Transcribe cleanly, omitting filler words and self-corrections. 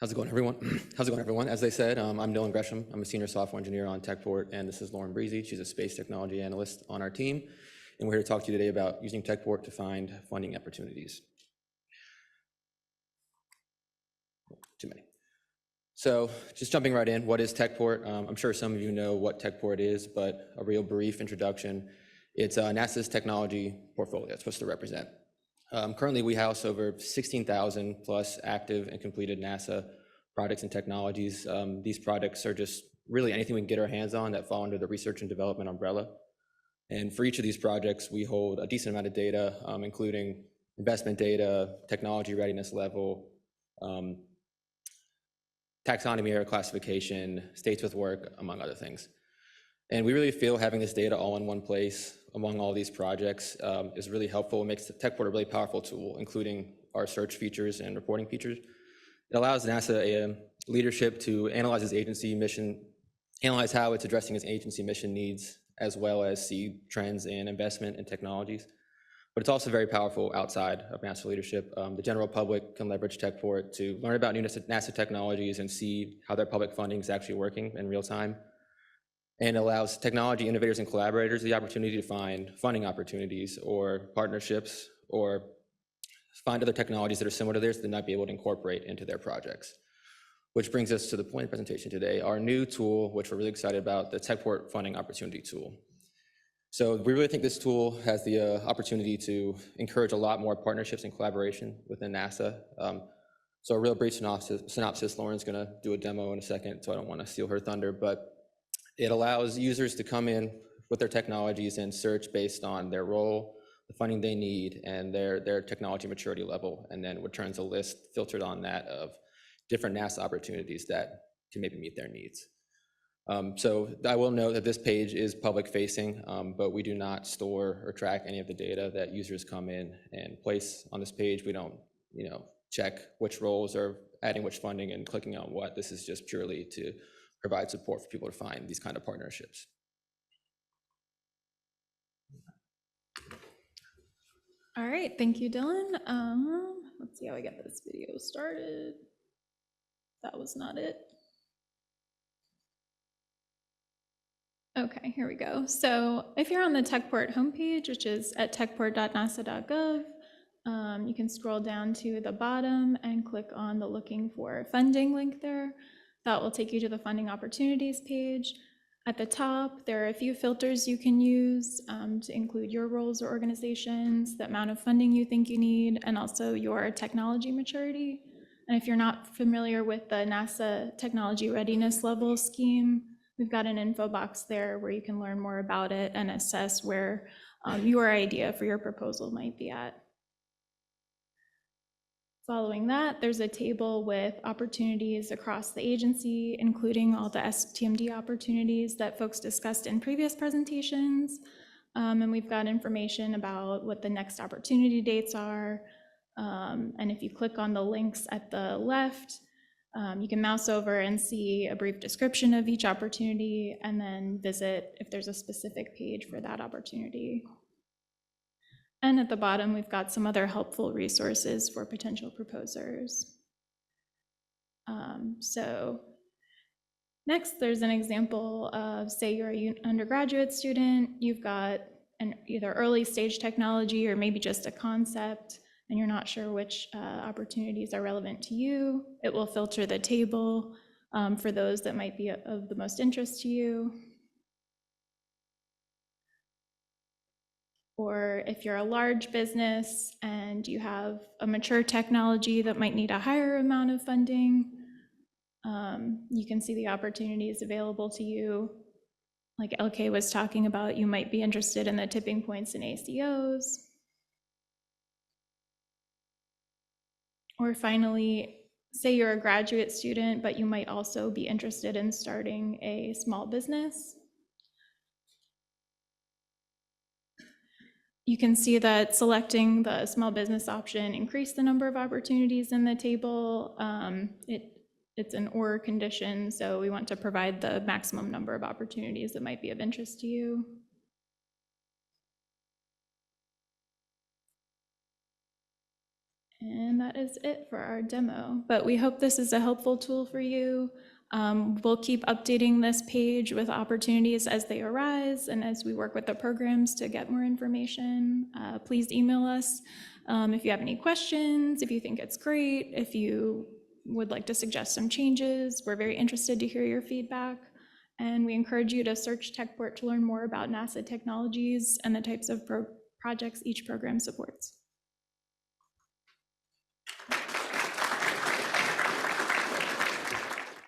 How's it going, everyone? How's it going, everyone? As they said, I'm Dillon Gresham. I'm a senior software engineer on TechPort, and this is Briese. She's a space technology analyst on our team, and we're here to talk to you today about using TechPort to find funding opportunities. Too many. So just jumping right in, what is TechPort? I'm sure some of you know what TechPort is, but a real brief introduction. It's NASA's technology portfolio it's supposed to represent. Currently, we house over 16,000 plus active and completed NASA projects and technologies. These projects are just really anything we can get our hands on that fall under the research and development umbrella. And for each of these projects, we hold a decent amount of data, including investment data, technology readiness level, taxonomy error classification, states with work, among other things. And we really feel having this data all in one place among all these projects is really helpful. It makes TechPort a really powerful tool, including our search features and reporting features. It allows NASA leadership to analyze its agency mission, analyze how it's addressing its agency mission needs, as well as see trends in investment and technologies. But it's also very powerful outside of NASA leadership. The general public can leverage TechPort to learn about new NASA technologies and see how their public funding is actually working in real time. And allows technology innovators and collaborators the opportunity to find funding opportunities or partnerships or find other technologies that are similar to theirs that they might be able to incorporate into their projects. Which brings us to the point of the presentation today, our new tool, which we're really excited about, the TechPort Funding Opportunity Tool. So we really think this tool has the opportunity to encourage a lot more partnerships and collaboration within NASA. So a real brief synopsis, Lauren's gonna do a demo in a second, so I don't wanna steal her thunder, but it allows users to come in with their technologies and search based on their role, the funding they need, and their technology maturity level, and then returns a list filtered on that of different NASA opportunities that can maybe meet their needs. So I will note that this page is public facing, but we do not store or track any of the data that users come in and place on this page. We don't check which roles are adding which funding and clicking on what. This is just purely to provide support for people to find these kind of partnerships. All right, thank you, Dillon. Let's see how I get this video started. That was not it. Okay, here we go. So if you're on the TechPort homepage, which is at techport.nasa.gov, you can scroll down to the bottom and click on the looking for funding link there. That will take you to the funding opportunities page. At the top, there are a few filters you can use to include your roles or organizations, the amount of funding you think you need, and also your technology maturity. And if you're not familiar with the NASA technology readiness level scheme, we've got an info box there where you can learn more about it and assess where your idea for your proposal might be at. Following that, there's a table with opportunities across the agency, including all the STMD opportunities that folks discussed in previous presentations. And we've got information about what the next opportunity dates are. And if you click on the links at the left, you can mouse over and see a brief description of each opportunity and then visit if there's a specific page for that opportunity. And at the bottom, we've got some other helpful resources for potential proposers. So next, there's an example of, say you're an undergraduate student, you've got an either early stage technology or maybe just a concept, and you're not sure which opportunities are relevant to you. It will filter the table for those that might be of the most interest to you. Or if you're a large business and you have a mature technology that might need a higher amount of funding, you can see the opportunities available to you. Like LK was talking about, you might be interested in the tipping points and ACOs. Or finally, say you're a graduate student, but you might also be interested in starting a small business. You can see that selecting the small business option increased the number of opportunities in the table. It's an or condition, so we want to provide the maximum number of opportunities that might be of interest to you. And that is it for our demo, but we hope this is a helpful tool for you. We'll keep updating this page with opportunities as they arise and as we work with the programs to get more information. Please email us if you have any questions, if you think it's great, if you would like to suggest some changes. We're very interested to hear your feedback. And we encourage you to search TechPort to learn more about NASA technologies and the types of projects each program supports.